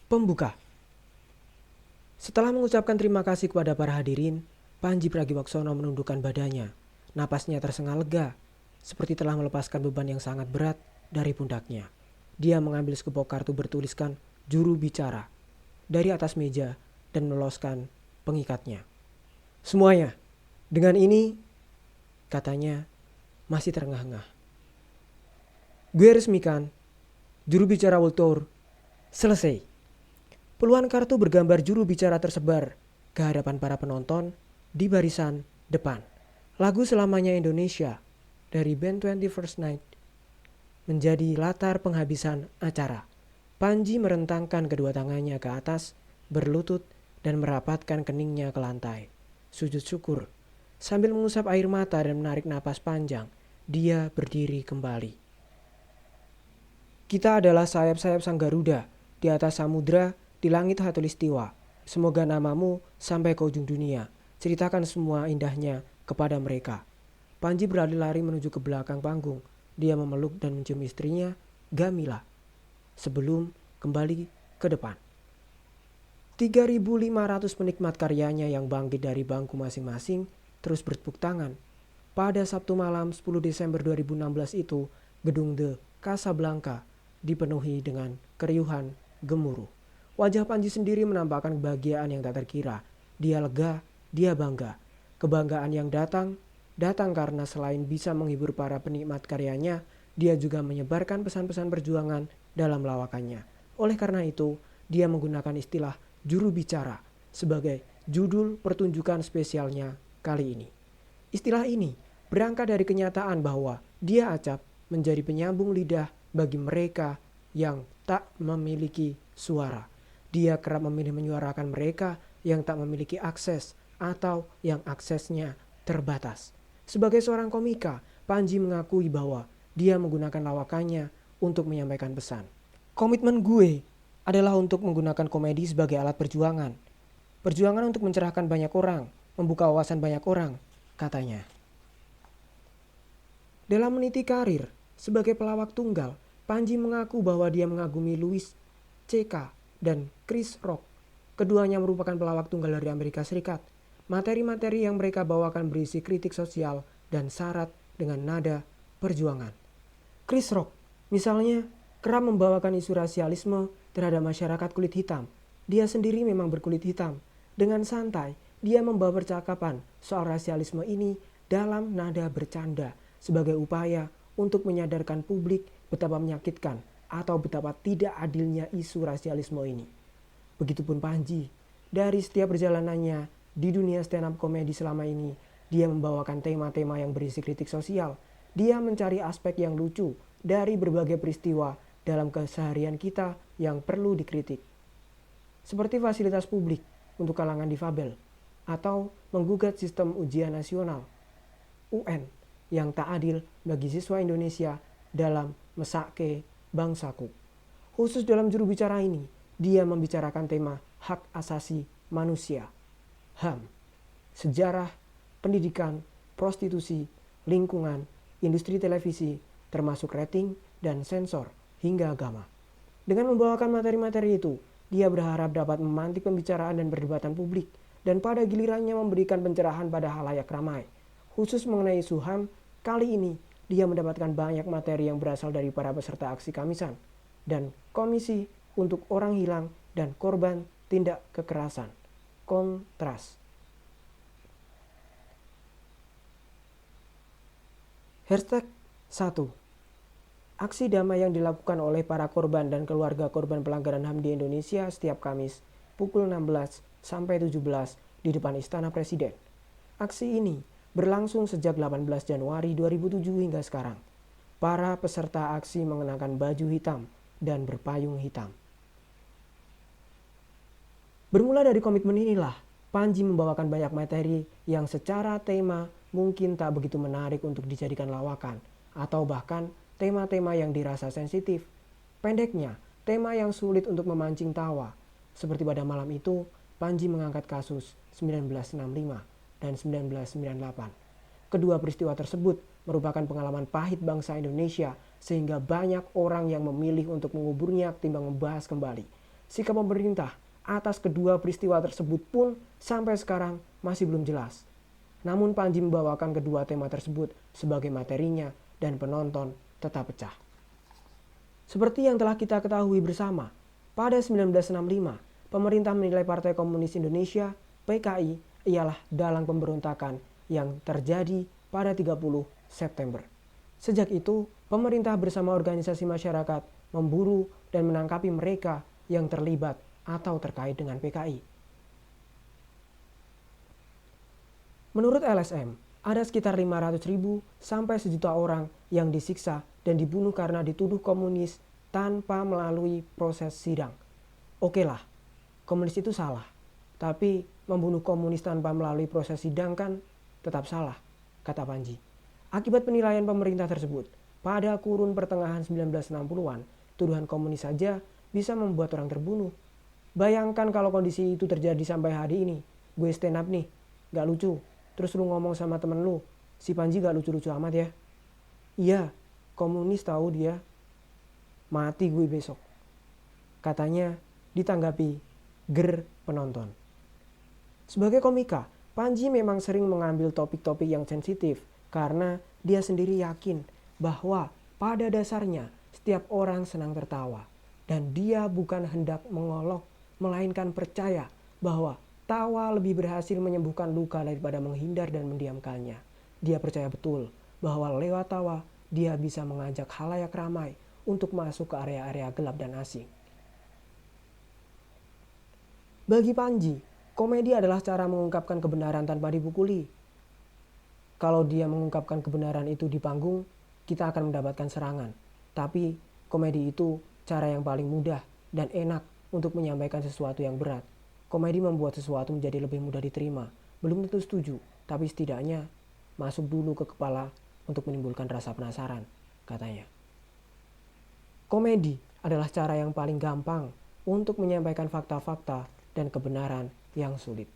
Pembuka. Setelah mengucapkan terima kasih kepada para hadirin, Panji Pragiwaksono menundukkan badannya. Napasnya tersengal lega, seperti telah melepaskan beban yang sangat berat dari pundaknya. Dia mengambil sekepok kartu bertuliskan juru bicara dari atas meja dan meloloskan pengikatnya. Semuanya, dengan ini, katanya, masih terengah-engah. Gue resmikan, juru bicara World Tour selesai. Puluhan kartu bergambar juru bicara tersebar ke hadapan para penonton di barisan depan. Lagu Selamanya Indonesia dari band 21st Night menjadi latar penghabisan acara. Panji merentangkan kedua tangannya ke atas, berlutut dan merapatkan keningnya ke lantai. Sujud syukur. Sambil mengusap air mata dan menarik napas panjang, dia berdiri kembali. Kita adalah sayap-sayap sang Garuda di atas samudra di langit khatulistiwa. Semoga namamu sampai ke ujung dunia. Ceritakan semua indahnya kepada mereka. Panji berlari-lari menuju ke belakang panggung. Dia memeluk dan mencium istrinya, Gamila, sebelum kembali ke depan. 3.500 penikmat karyanya yang bangkit dari bangku masing-masing terus bertepuk tangan. Pada Sabtu malam 10 Desember 2016 itu, gedung The Casablanca dipenuhi dengan keriuhan gemuruh. Wajah Panji sendiri menampakkan kebahagiaan yang tak terkira. Dia lega, dia bangga. Kebanggaan yang datang karena selain bisa menghibur para penikmat karyanya, dia juga menyebarkan pesan-pesan perjuangan dalam lawakannya. Oleh karena itu, dia menggunakan istilah juru bicara sebagai judul pertunjukan spesialnya kali ini. Istilah ini berangkat dari kenyataan bahwa dia acap menjadi penyambung lidah bagi mereka yang tak memiliki suara. Dia kerap memilih menyuarakan mereka yang tak memiliki akses atau yang aksesnya terbatas. Sebagai seorang komika, Panji mengakui bahwa dia menggunakan lawakannya untuk menyampaikan pesan. Komitmen gue adalah untuk menggunakan komedi sebagai alat perjuangan. Perjuangan untuk mencerahkan banyak orang, membuka wawasan banyak orang, katanya. Dalam meniti karir sebagai pelawak tunggal, Panji mengaku bahwa dia mengagumi Louis C.K. dan Chris Rock. Keduanya merupakan pelawak tunggal dari Amerika Serikat. Materi-materi yang mereka bawakan berisi kritik sosial dan syarat dengan nada perjuangan. Chris Rock, misalnya, kerap membawakan isu rasialisme terhadap masyarakat kulit hitam. Dia sendiri memang berkulit hitam. Dengan santai, dia membawa percakapan soal rasialisme ini dalam nada bercanda sebagai upaya untuk menyadarkan publik betapa menyakitkan atau betapa tidak adilnya isu rasialisme ini. Begitupun Panji, dari setiap perjalanannya di dunia stand up komedi selama ini, dia membawakan tema-tema yang berisi kritik sosial. Dia mencari aspek yang lucu dari berbagai peristiwa dalam keseharian kita yang perlu dikritik. Seperti fasilitas publik untuk kalangan difabel, atau menggugat sistem ujian nasional UN yang tak adil bagi siswa Indonesia dalam mesake bangsaku. Khusus dalam juru bicara ini, dia membicarakan tema hak asasi manusia, HAM, sejarah, pendidikan, prostitusi, lingkungan, industri televisi, termasuk rating dan sensor, hingga agama. Dengan membawakan materi-materi itu, dia berharap dapat memantik pembicaraan dan perdebatan publik, dan pada gilirannya memberikan pencerahan pada halayak ramai. Khusus mengenai isu HAM, kali ini dia mendapatkan banyak materi yang berasal dari para peserta aksi Kamisan dan Komisi untuk Orang Hilang dan Korban Tindak Kekerasan, Kontras. Hashtag 1. Aksi damai yang dilakukan oleh para korban dan keluarga korban pelanggaran HAM di Indonesia setiap Kamis pukul 16 sampai 17 di depan Istana Presiden. Aksi ini berlangsung sejak 18 Januari 2007 hingga sekarang. Para peserta aksi mengenakan baju hitam dan berpayung hitam. Bermula dari komitmen inilah, Panji membawakan banyak materi yang secara tema mungkin tak begitu menarik untuk dijadikan lawakan, atau bahkan tema-tema yang dirasa sensitif. Pendeknya, tema yang sulit untuk memancing tawa. Seperti pada malam itu, Panji mengangkat kasus 1965 dan 1998. Kedua peristiwa tersebut merupakan pengalaman pahit bangsa Indonesia sehingga banyak orang yang memilih untuk menguburnya ketimbang membahas kembali. sikap pemerintah atas kedua peristiwa tersebut pun sampai sekarang masih belum jelas. Namun Panji membawakan kedua tema tersebut sebagai materinya dan penonton tetap pecah. Seperti yang telah kita ketahui bersama, pada 1965, pemerintah menilai Partai Komunis Indonesia (PKI) ialah dalang pemberontakan yang terjadi pada 30 September. Sejak itu, pemerintah bersama organisasi masyarakat memburu dan menangkapi mereka yang terlibat atau terkait dengan PKI. Menurut LSM, ada sekitar 500.000 sampai 1 juta orang yang disiksa dan dibunuh karena dituduh komunis tanpa melalui proses sidang. Oke lah, komunis itu salah, tapi membunuh komunis tanpa melalui proses sidang kan tetap salah, kata Panji. Akibat penilaian pemerintah tersebut, pada kurun pertengahan 1960-an, tuduhan komunis saja bisa membuat orang terbunuh. Bayangkan kalau kondisi itu terjadi sampai hari ini. Gue stand up nih, gak lucu. Terus lu ngomong sama temen lu, si Panji gak lucu-lucu amat ya. Iya, komunis tahu dia. Mati gue besok. Katanya ditanggapi ger penonton. Sebagai komika, Panji memang sering mengambil topik-topik yang sensitif karena dia sendiri yakin bahwa pada dasarnya setiap orang senang tertawa. Dan dia bukan hendak mengolok, melainkan percaya bahwa tawa lebih berhasil menyembuhkan luka daripada menghindar dan mendiamkannya. Dia percaya betul bahwa lewat tawa dia bisa mengajak khalayak ramai untuk masuk ke area-area gelap dan asing. Bagi Panji, komedi adalah cara mengungkapkan kebenaran tanpa dipukuli. Kalau dia mengungkapkan kebenaran itu di panggung, kita akan mendapatkan serangan. Tapi komedi itu cara yang paling mudah dan enak untuk menyampaikan sesuatu yang berat. Komedi membuat sesuatu menjadi lebih mudah diterima. Belum tentu setuju, tapi setidaknya masuk dulu ke kepala untuk menimbulkan rasa penasaran, katanya. Komedi adalah cara yang paling gampang untuk menyampaikan fakta-fakta dan kebenaran yang sulit.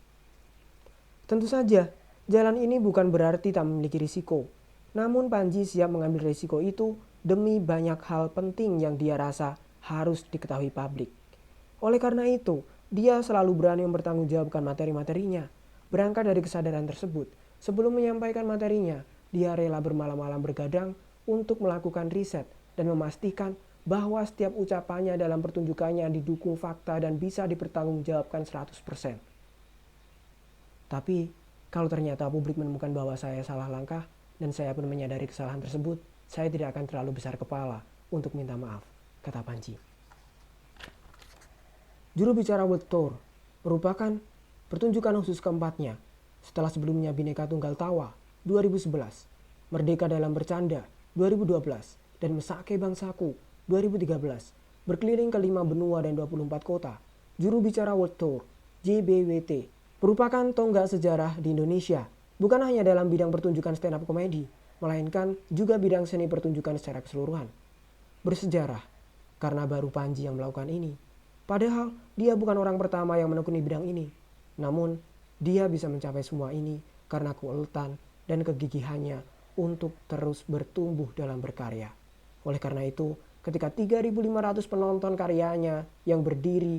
Tentu saja, jalan ini bukan berarti tak memiliki risiko. Namun Panji siap mengambil risiko itu demi banyak hal penting yang dia rasa harus diketahui publik. Oleh karena itu, dia selalu berani mempertanggungjawabkan materi-materinya. Berangkat dari kesadaran tersebut, sebelum menyampaikan materinya, dia rela bermalam-malam bergadang untuk melakukan riset dan memastikan bahwa setiap ucapannya dalam pertunjukannya didukung fakta dan bisa dipertanggungjawabkan 100%. Tapi, kalau ternyata publik menemukan bahwa saya salah langkah dan saya pun menyadari kesalahan tersebut, saya tidak akan terlalu besar kepala untuk minta maaf, kata Panji. Juru bicara World Tour merupakan pertunjukan khusus keempatnya setelah sebelumnya Bhinneka Tunggal Tawa 2011, Merdeka dalam Bercanda 2012, dan Mesake Bangsaku 2013, berkeliling ke 5 benua dan 24 kota. Juru bicara World Tour, JBWT, merupakan tonggak sejarah di Indonesia, bukan hanya dalam bidang pertunjukan stand up komedi, melainkan juga bidang seni pertunjukan secara keseluruhan. Bersejarah, karena baru Panji yang melakukan ini. Padahal dia bukan orang pertama yang menekuni bidang ini. Namun, dia bisa mencapai semua ini karena keuletan dan kegigihannya untuk terus bertumbuh dalam berkarya. Oleh karena itu, ketika 3.500 penonton karyanya yang berdiri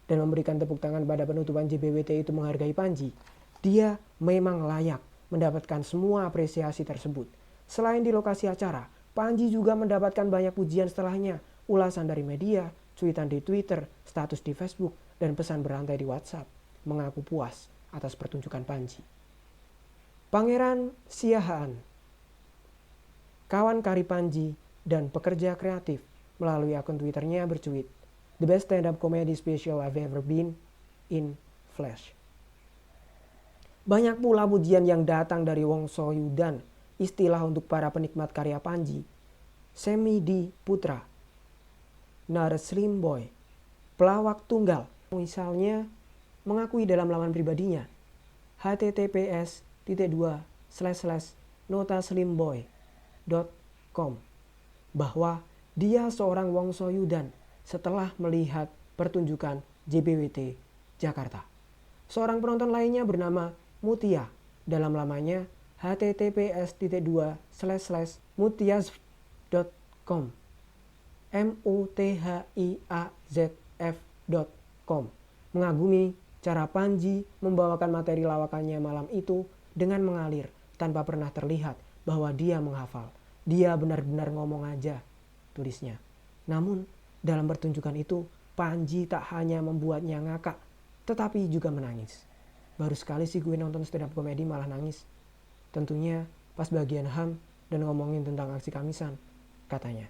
dan memberikan tepuk tangan pada penutupan JBWT itu menghargai Panji, dia memang layak mendapatkan semua apresiasi tersebut. Selain di lokasi acara, Panji juga mendapatkan banyak pujian setelahnya, ulasan dari media, cuitan di Twitter, status di Facebook, dan pesan berantai di WhatsApp mengaku puas atas pertunjukan Panji. Pangeran Siahaan, kawan kari Panji dan pekerja kreatif, melalui akun Twitternya bercuit, "The best stand-up comedy special I've ever been in flesh." Banyak pula pujian yang datang dari Wong Soyudan, istilah untuk para penikmat karya Panji. Semi D. Putra, not a slim boy, pelawak tunggal, misalnya mengakui dalam laman pribadinya https://notaslimboy.com bahwa dia seorang Wong Soyudan setelah melihat pertunjukan JBWT Jakarta. Seorang penonton lainnya bernama Mutia, dalam lamanya https://mutiazf.com, MUTHIAZF detik.com mengagumi cara Panji membawakan materi lawakannya malam itu dengan mengalir tanpa pernah terlihat bahwa dia menghafal. Dia benar-benar ngomong aja, tulisnya. Namun dalam pertunjukan itu Panji tak hanya membuatnya ngakak, tetapi juga menangis. Baru sekali sih gue nonton stand up komedi malah nangis. Tentunya pas bagian Ham dan ngomongin tentang aksi Kamisan, katanya.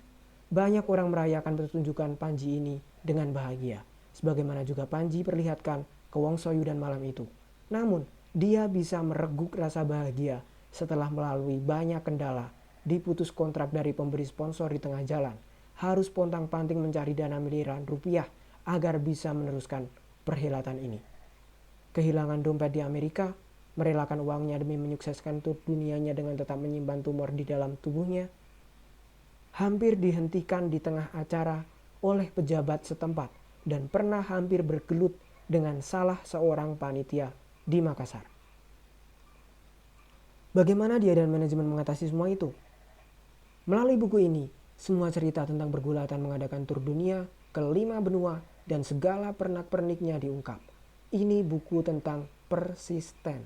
Banyak orang merayakan pertunjukan Panji ini dengan bahagia, sebagaimana juga Panji perlihatkan ke Wong Soyudan malam itu. Namun, dia bisa mereguk rasa bahagia setelah melalui banyak kendala, diputus kontrak dari pemberi sponsor di tengah jalan, harus pontang-panting mencari dana miliaran rupiah agar bisa meneruskan perhelatan ini. Kehilangan dompet di Amerika, merelakan uangnya demi menyukseskan tur dunianya dengan tetap menyimpan tumor di dalam tubuhnya, hampir dihentikan di tengah acara oleh pejabat setempat dan pernah hampir bergelut dengan salah seorang panitia di Makassar. Bagaimana dia dan manajemen mengatasi semua itu? Melalui buku ini, semua cerita tentang pergulatan mengadakan tur dunia ke 5 benua dan segala pernak-perniknya diungkap. Ini buku tentang persisten.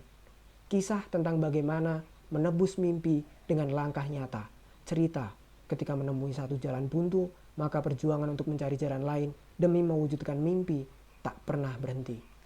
Kisah tentang bagaimana menebus mimpi dengan langkah nyata. Cerita ketika menemui satu jalan buntu, maka perjuangan untuk mencari jalan lain demi mewujudkan mimpi tak pernah berhenti.